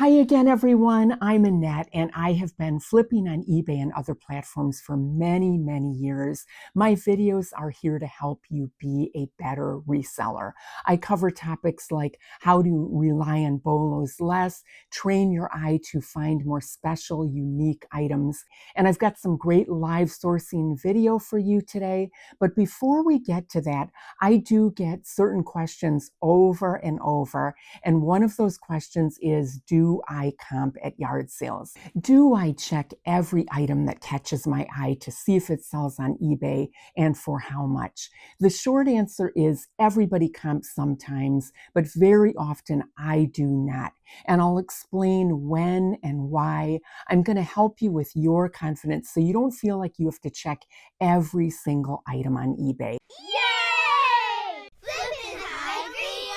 Hi again, everyone. I'm Annette, and I have been flipping on eBay and other platforms for many, many years. My videos are here to help you be a better reseller. I cover topics like how to rely on BOLOs less, train your eye to find more special, unique items, and I've got some great live sourcing video for you today. But before we get to that, I do get certain questions over and over, and one of those questions is, do I comp at yard sales? Do I check every item that catches my eye to see if it sells on eBay and for how much? The short answer is everybody comps sometimes, but very often I do not. And I'll explain when and why. I'm going to help you with your confidence so you don't feel like you have to check every single item on eBay. Yay! Flippin' high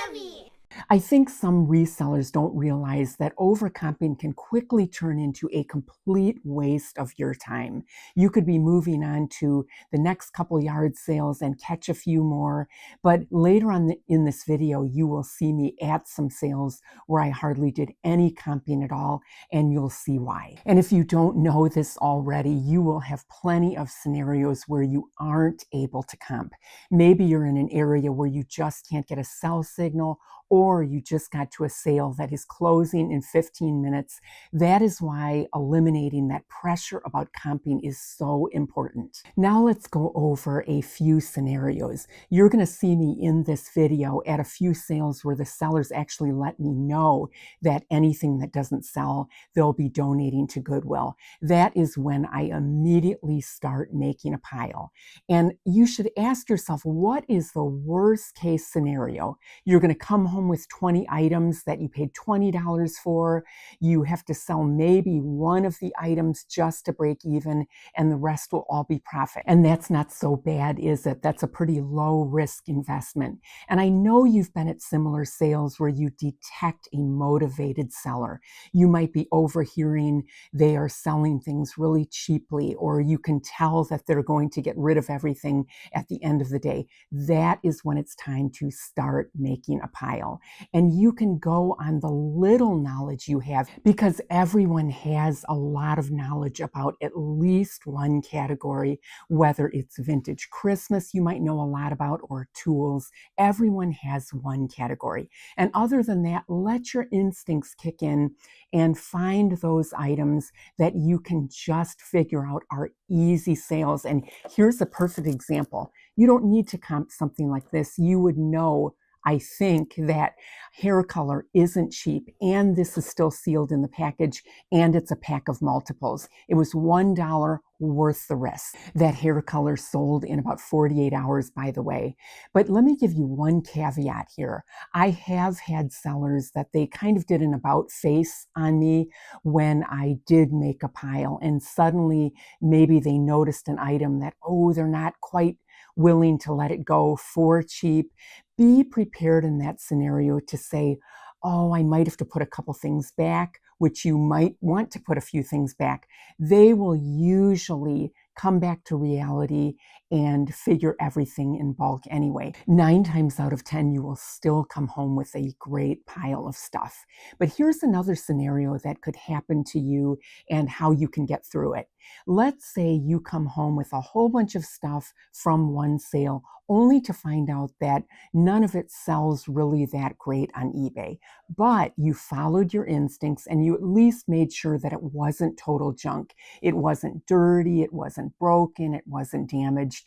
agree. I think some resellers don't realize that overcomping can quickly turn into a complete waste of your time. You could be moving on to the next couple yard sales and catch a few more, but later on in this video, you will see me at some sales where I hardly did any comping at all, and you'll see why. And if you don't know this already, you will have plenty of scenarios where you aren't able to comp. Maybe you're in an area where you just can't get a sell signal, or you just got to a sale that is closing in 15 minutes. That is why eliminating that pressure about comping is so important. Now let's go over a few scenarios. You're going to see me in this video at a few sales where the sellers actually let me know that anything that doesn't sell, they'll be donating to Goodwill. That is when I immediately start making a pile. And you should ask yourself, what is the worst case scenario? You're going to come home with 20 items that you paid $20 for. You have to sell maybe one of the items just to break even, and the rest will all be profit. And that's not so bad, is it? That's a pretty low risk investment. And I know you've been at similar sales where you detect a motivated seller. You might be overhearing they are selling things really cheaply, or you can tell that they're going to get rid of everything at the end of the day. That is when it's time to start making a pile. And you can go on the little knowledge you have, because everyone has a lot of knowledge about at least one category, whether it's vintage Christmas you might know a lot about, or tools. Everyone has one category. And other than that, let your instincts kick in and find those items that you can just figure out are easy sales. And here's a perfect example. You don't need to comp something like this. You would know, I think, that hair color isn't cheap, and this is still sealed in the package, and it's a pack of multiples. It was $1 worth the risk. That hair color sold in about 48 hours, by the way. But let me give you one caveat here. I have had sellers that they kind of did an about face on me when I did make a pile, and suddenly maybe they noticed an item that, they're not quite willing to let it go for cheap. Be prepared in that scenario to say, I might have to put a couple things back, which you might want to put a few things back. They will usually come back to reality and figure everything in bulk anyway. 9 times out of 10, you will still come home with a great pile of stuff. But here's another scenario that could happen to you and how you can get through it. Let's say you come home with a whole bunch of stuff from one sale, only to find out that none of it sells really that great on eBay. But you followed your instincts and you at least made sure that it wasn't total junk. It wasn't dirty, it wasn't broken, it wasn't damaged.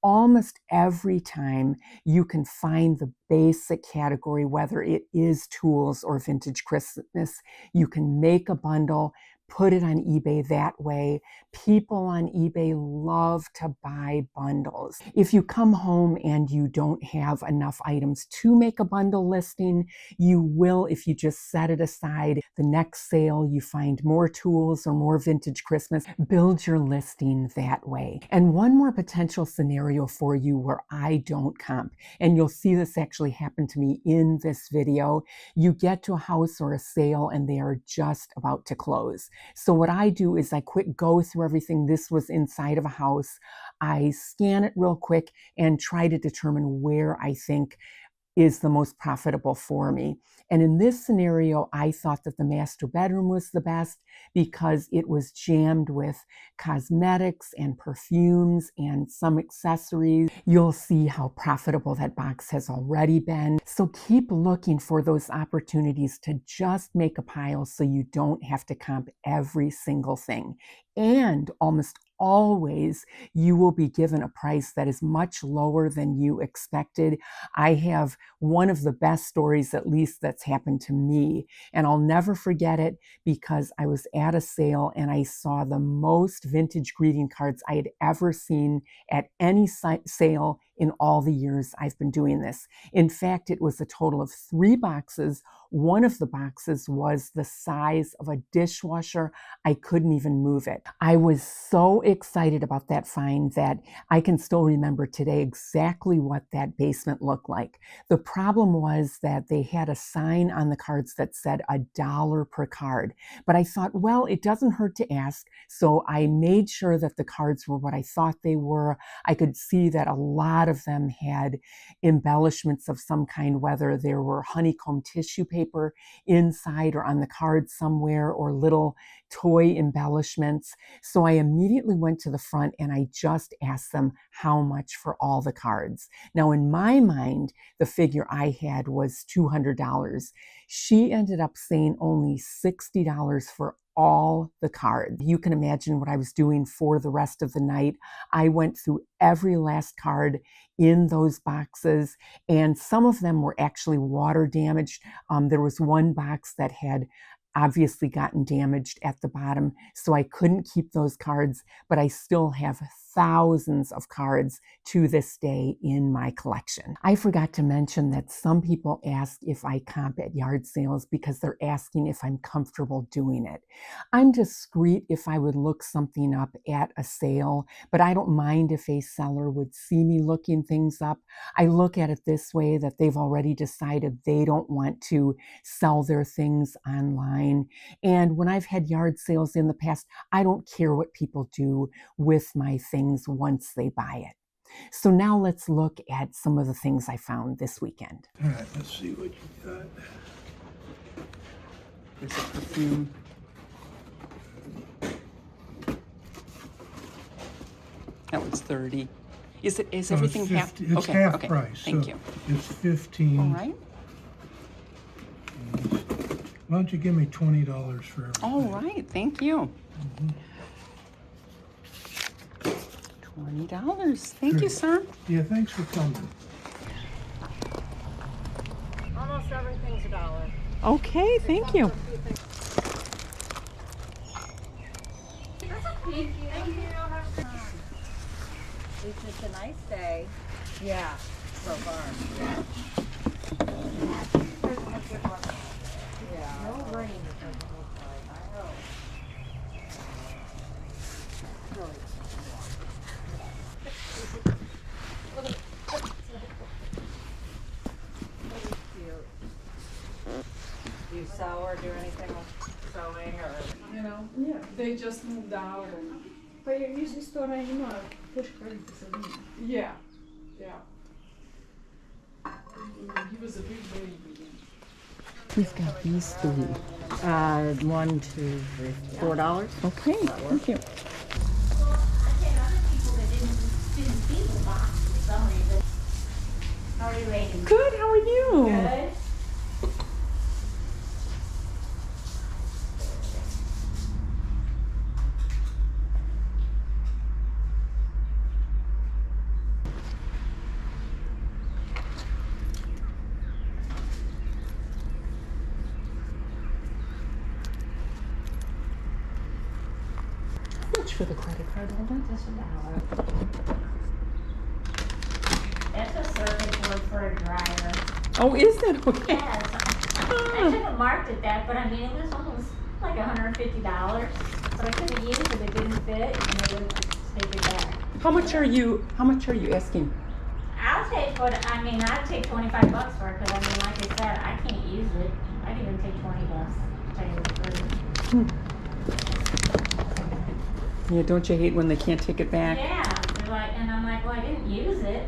Almost every time you can find the basic category, whether it is tools or vintage Christmas, you can make a bundle, put it on eBay that way. People on eBay love to buy bundles. If you come home and you don't have enough items to make a bundle listing, you will, if you just set it aside. The next sale, you find more tools or more vintage Christmas, build your listing that way. And one more potential scenario for you where I don't comp, and you'll see this actually happen to me in this video. You get to a house or a sale and they are just about to close. So what I do is I quick go through everything. This was inside of a house. I scan it real quick and try to determine where I think is the most profitable for me. And in this scenario, I thought that the master bedroom was the best because it was jammed with cosmetics and perfumes and some accessories. You'll see how profitable that box has already been. So keep looking for those opportunities to just make a pile so you don't have to comp every single thing. And almost always, you will be given a price that is much lower than you expected. I have one of the best stories, at least, that's happened to me, and I'll never forget it because I was at a sale and I saw the most vintage greeting cards I had ever seen at any sale in all the years I've been doing this. In fact, it was a total of 3 boxes. One of the boxes was the size of a dishwasher. I couldn't even move it. I was so excited about that find that I can still remember today exactly what that basement looked like. The problem was that they had a sign on the cards that said $1 per card. But I thought, well, it doesn't hurt to ask. So I made sure that the cards were what I thought they were. I could see that a lot of them had embellishments of some kind, whether there were honeycomb tissue paper inside or on the card somewhere, or little toy embellishments. So I immediately went to the front and I just asked them how much for all the cards. Now, in my mind, the figure I had was $200. She ended up saying only $60 for all the cards. You can imagine what I was doing for the rest of the night. I went through every last card in those boxes, and some of them were actually water damaged. There was one box that had obviously gotten damaged at the bottom, so I couldn't keep those cards, but I still have thousands of cards to this day in my collection. I forgot to mention that some people ask if I comp at yard sales because they're asking if I'm comfortable doing it. I'm discreet if I would look something up at a sale, but I don't mind if a seller would see me looking things up. I look at it this way, that they've already decided they don't want to sell their things online. And when I've had yard sales in the past, I don't care what people do with my things once they buy it. So now let's look at some of the things I found this weekend. All right, let's see what you got. There's a perfume. That was 30. Is everything half? It's okay, half okay. price. Thank so you. It's 15. All right. Why don't you give me $20 for everything? All right. Thank you. $20. Thank you, sir. Yeah, thanks for coming. Almost everything's $1. Okay, thank you. It's just a nice day. Yeah, so far. Yeah. No rain. I know. Do you sew or do anything with sewing or? You know, yeah, they just moved out and But your music store anymore, push credit to yeah. He was a big baby. We've got these 3. $1, $2, $3, $4. Okay, thank you. How are you rating? Good, how are you? Good. How much for the credit card holder? Just $1. That's a circuit board for a dryer. Oh, is it? Okay. Yes. I should have marked it that, but I mean, it was almost like $150. But I couldn't use it, it didn't fit, and they would take it back. How much are you asking? I'll take I'd take $25 for it, because I mean, like I said, I can't use it. I'd even take $20. Tell you the truth. Yeah, don't you hate when they can't take it back? Yeah, they're like, and I'm like, well, I didn't use it.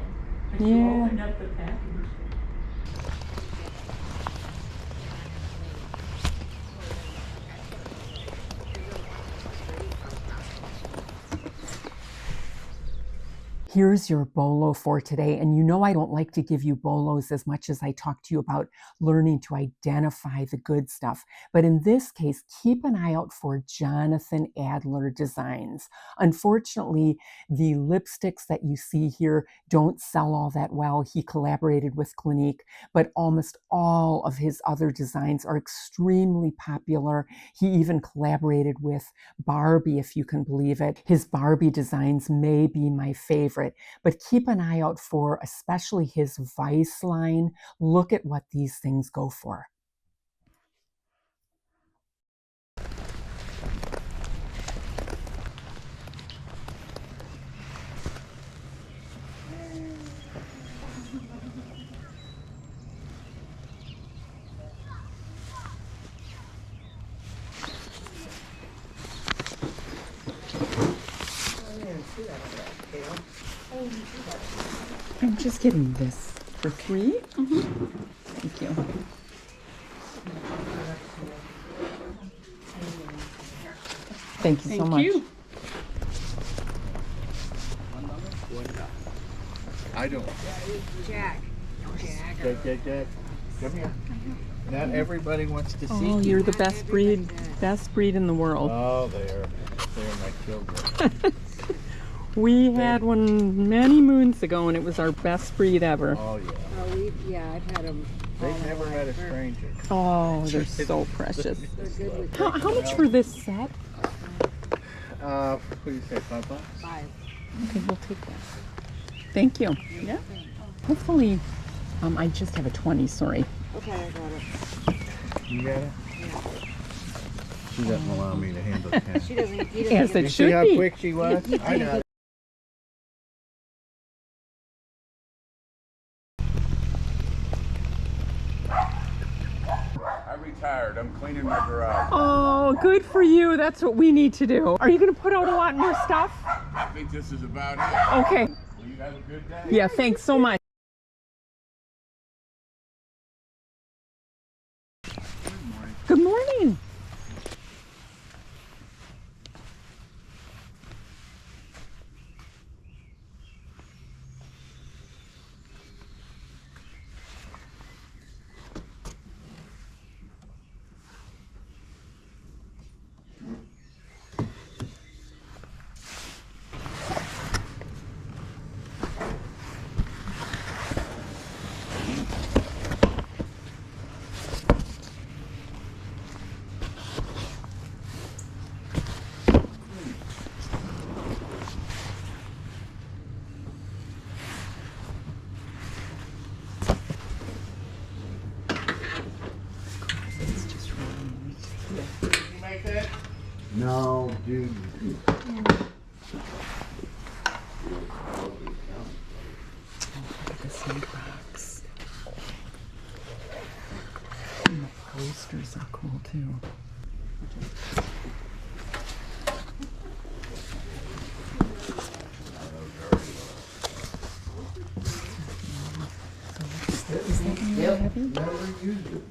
But Yeah. you opened up the package. Here's your BOLO for today. And you know I don't like to give you BOLOs as much as I talk to you about learning to identify the good stuff. But in this case, keep an eye out for Jonathan Adler designs. Unfortunately, the lipsticks that you see here don't sell all that well. He collaborated with Clinique, but almost all of his other designs are extremely popular. He even collaborated with Barbie, if you can believe it. His Barbie designs may be my favorite, but keep an eye out for especially his Vice line. Look at what these things go for. I'm just getting this for free. Thank you. Thank you so much. I don't. Jack. Jack. Come here. Not everybody wants to see Oh, you. you're the best breed in the world. Oh, they're my children. We had one many moons ago, and it was our best breed ever. Oh, yeah. Oh, yeah, I've had them. They've never met a stranger. Oh, they're so precious. They're good with How much for this set? What do you say, $5? 5. Okay, we'll take that. Thank you. Yeah. Hopefully, I just have a 20, sorry. Okay, I got it. You got it? She doesn't allow me to handle cash. She doesn't. He doesn't Yes, get it You should see how be. quick she was? I got it. I retired. I'm cleaning my garage. Oh, good for you. That's what we need to do. Are you going to put out a lot more stuff? I think this is about it. Okay. Well, you have a good day. Yeah, thanks so much. Good morning. Did you make that? No, dude. Look at the snake rocks. And the posters are cool too. Is that gonna be heavy? Never used it.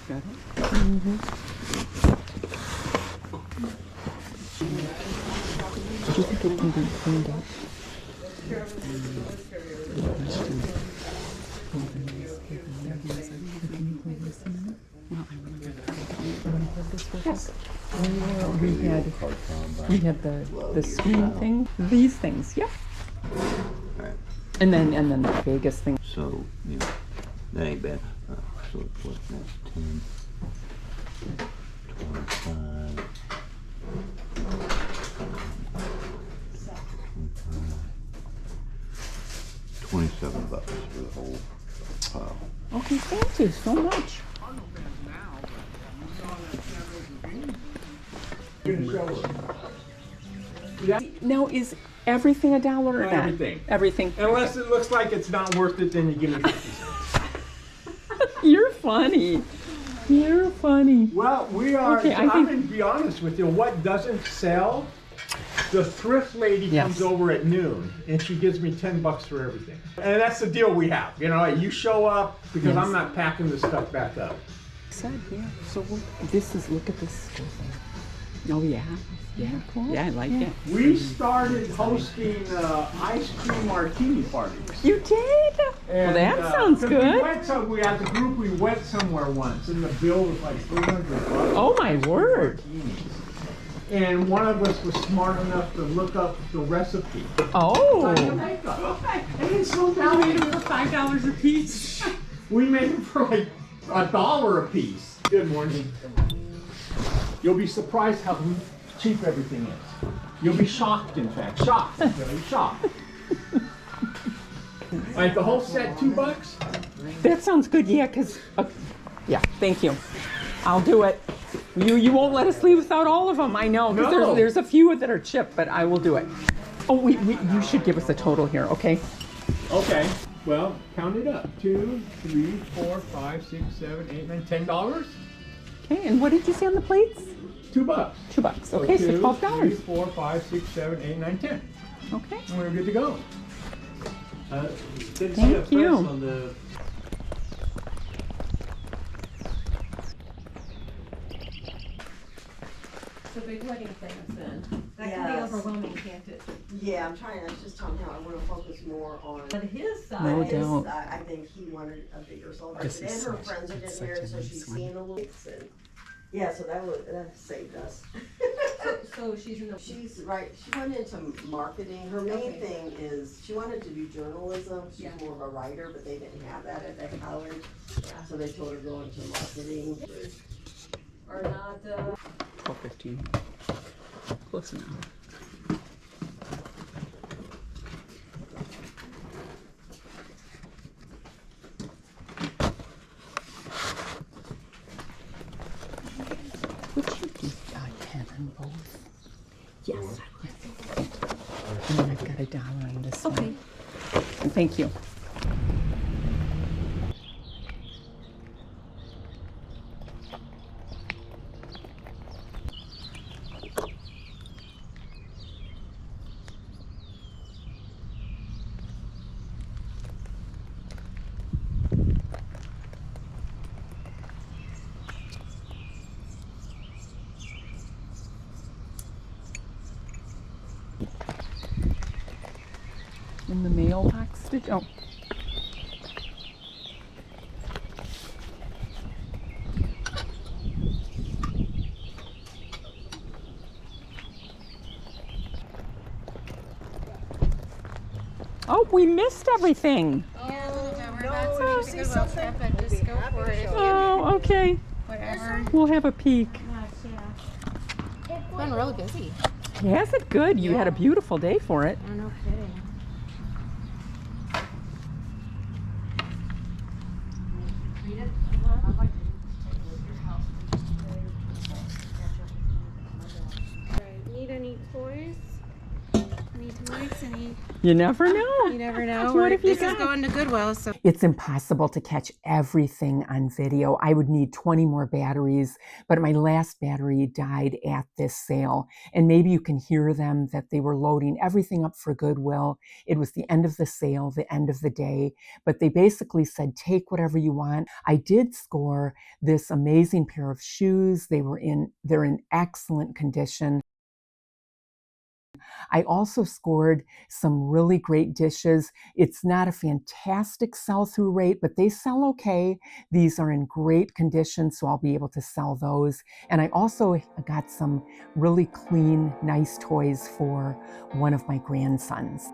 Got it? Do you think it can be cleaned up? Yes. We had the screen thing. These things, yep. And then the biggest thing. So, you know, that ain't bad. So what, that's 10, 25, 27 bucks for the whole pile. Okay, thank you so much. Now, is everything $1 or not? Everything. Everything. Unless it looks like it's not worth it, then you give me 50 cents. You're funny. You're funny. Well, we are, Okay, I'm going to be honest with you, what doesn't sell, the thrift lady Yes. comes over at noon and she gives me $10 for everything. And that's the deal we have. You know, you show up because Yes. I'm not packing this stuff back up. Said, yeah. So this is, look at this. Oh, yeah. Yeah, cool. Yeah, I like it. We started hosting ice cream martini parties. You did? Well, that sounds 'cause good. We as a group, we went somewhere once, and the bill was like $300. Oh, my word. Martinis. And one of us was smart enough to look up the recipe. Oh. And so now made them for $5 a piece. we made them for like $1 a piece. Good morning. You'll be surprised how cheap everything is. You'll be shocked, in fact. Shocked. Really shocked. Like the whole set, $2? That sounds good, yeah, because, yeah, thank you. I'll do it. You won't let us leave without all of them, I know. Because No. there's a few that are chipped, but I will do it. Oh, you should give us a total here, okay? Okay. Well, count it up. 2, 3, 4, 5, 6, 7, 8, 9, $10? Okay, and what did you say on the plates? $2. $2. Okay, so 2, $12. 3, 4, 5, 6, 7, 8, 9, 10. Okay. And we're good to go. Thank you. So big wedding things then. That can be Yes. overwhelming, can't it? Yeah, I'm trying to just tell him how I want to focus more on. On his side. No his doubt. side. I think he wanted a bigger This celebration, is and her such- friends are it's getting such married, a so nice she's one. seeing a little. And yeah, so that saved us. So she's in the. She's right. She went into marketing. Her main Okay. thing is she wanted to do journalism. She's Yeah. more of a writer, but they didn't have that at that college, so they told her to go into marketing. Are not, 12:15. Close enough. Would you be 10 on both? Yes. And then I've got $1 on this one. Okay. And thank you. In the mailbox, did you? Oh. Oh, we missed everything. No, see something? Just go for it. Oh, okay. Whatever. We'll have a peek. It's been really busy. Yes, it good. You had a beautiful day for it. Oh, no kidding. Need any toys? Any toys? Any? You never know. You never know. What if you This is got- going to Goodwill, so. It's impossible to catch everything on video. I would need 20 more batteries, but my last battery died at this sale. And maybe you can hear them that they were loading everything up for Goodwill. It was the end of the sale, the end of the day, but they basically said, take whatever you want. I did score this amazing pair of shoes. They're in excellent condition. I also scored some really great dishes. It's not a fantastic sell-through rate, but they sell okay. These are in great condition, so I'll be able to sell those. And I also got some really clean, nice toys for one of my grandsons.